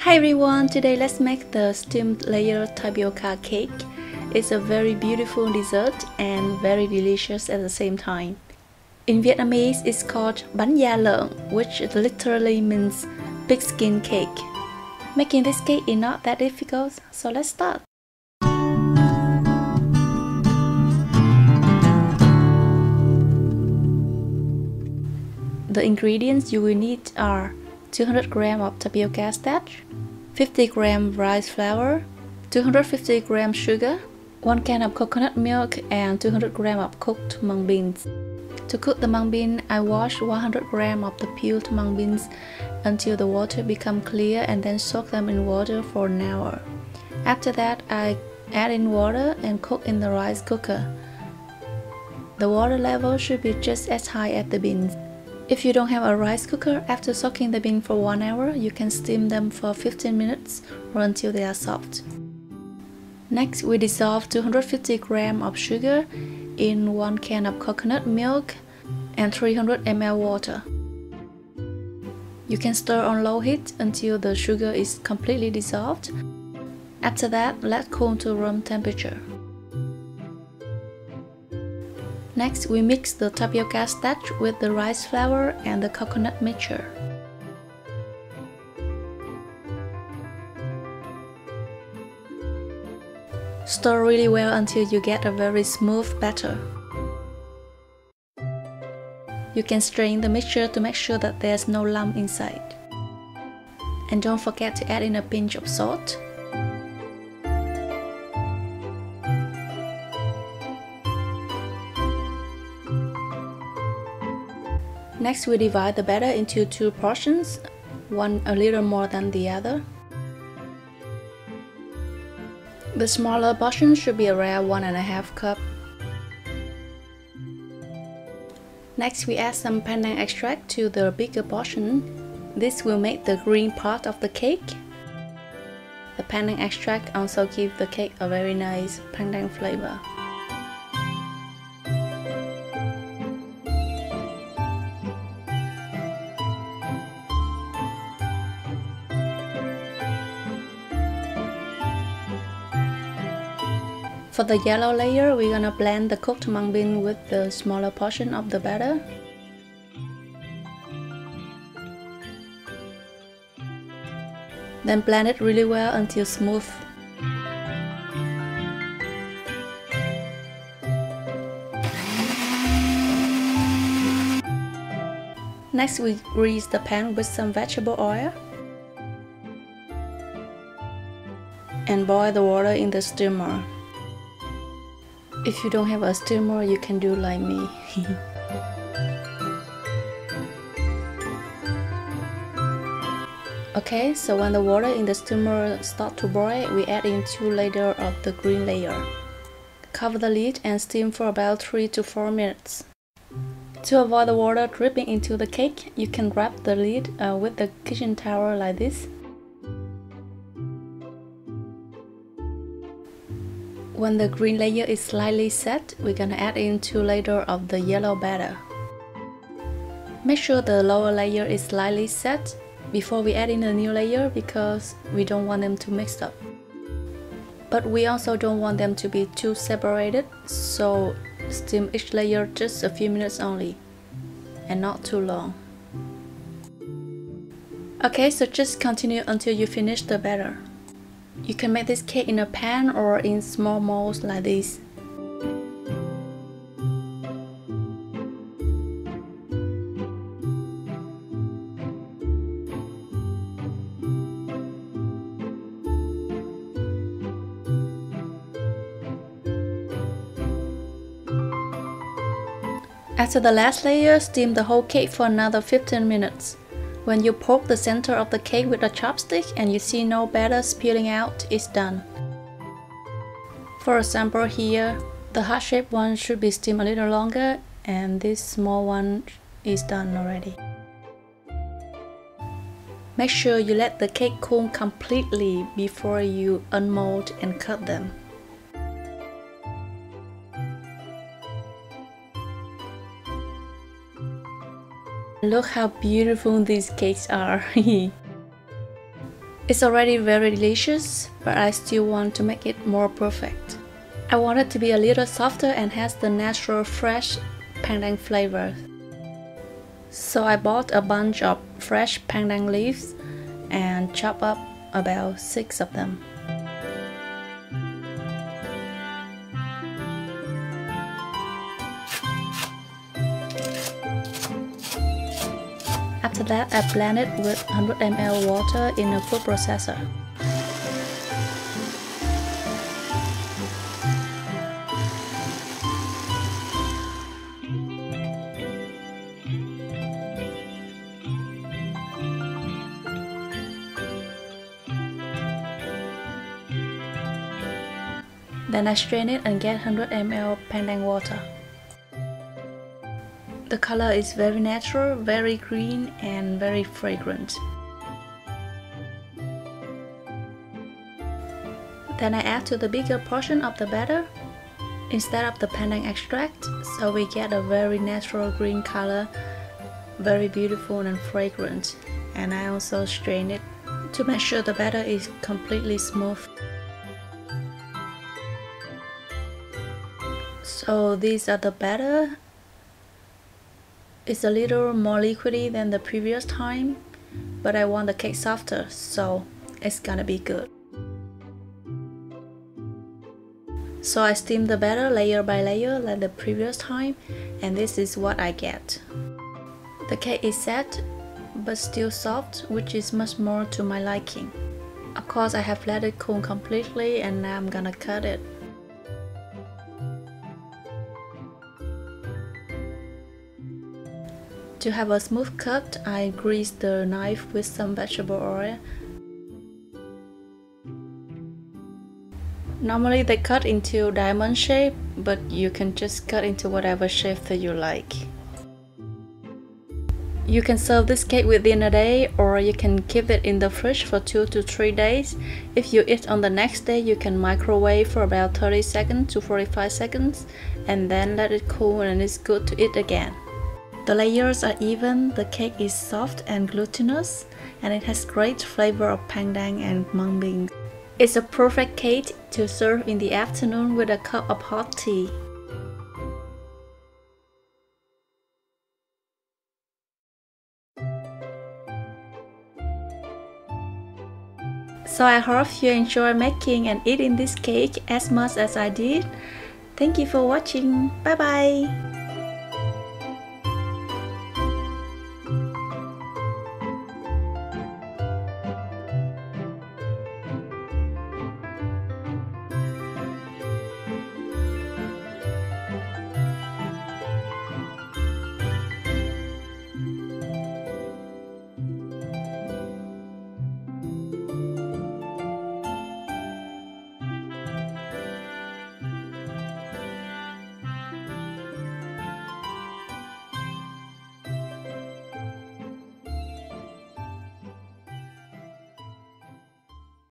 Hi everyone, today let's make the steamed layer tapioca cake. It's a very beautiful dessert and very delicious at the same time. In Vietnamese, it's called Bánh lợn, which literally means pig skin cake. Making this cake is not that difficult, so let's start. The ingredients you will need are 200 g of tapioca starch, 50 g rice flour, 250 g sugar, 1 can of coconut milk, and 200 g of cooked mung beans. To cook the mung bean, I wash 100 g of the peeled mung beans until the water becomes clear and then soak them in water for an hour. After that, I add in water and cook in the rice cooker. The water level should be just as high as the beans. If you don't have a rice cooker, after soaking the beans for 1 hour, you can steam them for 15 minutes or until they are soft. Next, we dissolve 250 g of sugar in 1 can of coconut milk and 300 ml water. You can stir on low heat until the sugar is completely dissolved. After that, let cool to room temperature. Next, we mix the tapioca starch with the rice flour and the coconut mixture. Stir really well until you get a very smooth batter. You can strain the mixture to make sure that there's no lump inside. And don't forget to add in a pinch of salt. Next, we divide the batter into 2 portions, one a little more than the other. The smaller portion should be around 1½ cup. Next, we add some pandan extract to the bigger portion. This will make the green part of the cake. The pandan extract also gives the cake a very nice pandan flavor. For the yellow layer, we're gonna blend the cooked mung bean with the smaller portion of the batter. Then blend it really well until smooth. Next, we grease the pan with some vegetable oil and boil the water in the steamer. If you don't have a steamer, you can do like me. Okay, so when the water in the steamer starts to boil, we add in 2 layers of the green layer. Cover the lid and steam for about 3 to 4 minutes. To avoid the water dripping into the cake, you can wrap the lid with the kitchen towel like this. When the green layer is slightly set, we're gonna add in 2 layers of the yellow batter. Make sure the lower layer is slightly set before we add in a new layer because we don't want them to mix up. But we also don't want them to be too separated, so steam each layer just a few minutes only, and not too long. Okay, so just continue until you finish the batter. You can make this cake in a pan or in small molds like this. After the last layer, steam the whole cake for another 15 minutes. When you poke the center of the cake with a chopstick and you see no batter spilling out, it's done. For example here, the heart-shaped one should be steamed a little longer and this small one is done already. Make sure you let the cake cool completely before you unmold and cut them. Look how beautiful these cakes are. It's already very delicious, but I still want to make it more perfect. I want it to be a little softer and has the natural fresh pandan flavor. So I bought a bunch of fresh pandan leaves and chopped up about 6 of them. After that, I blend it with 100 ml water in a food processor. Then I strain it and get 100 ml pandan water. The color is very natural, very green and very fragrant. Then I add to the bigger portion of the batter instead of the pandan extract, so we get a very natural green color, very beautiful and fragrant. And I also strain it to make sure the batter is completely smooth. So these are the batter. It's a little more liquidy than the previous time, but I want the cake softer, so it's gonna be good. So I steam the batter layer by layer like the previous time, and this is what I get. The cake is set, but still soft, which is much more to my liking. Of course, I have let it cool completely, and now I'm gonna cut it. To have a smooth cut, I grease the knife with some vegetable oil. Normally they cut into diamond shape, but you can just cut into whatever shape that you like. You can serve this cake within a day, or you can keep it in the fridge for 2 to 3 days. If you eat on the next day, you can microwave for about 30 seconds to 45 seconds and then let it cool, and it's good to eat again. The layers are even, the cake is soft and glutinous, and it has great flavor of pandan and mung beans. It's a perfect cake to serve in the afternoon with a cup of hot tea. So I hope you enjoy making and eating this cake as much as I did. Thank you for watching. Bye bye!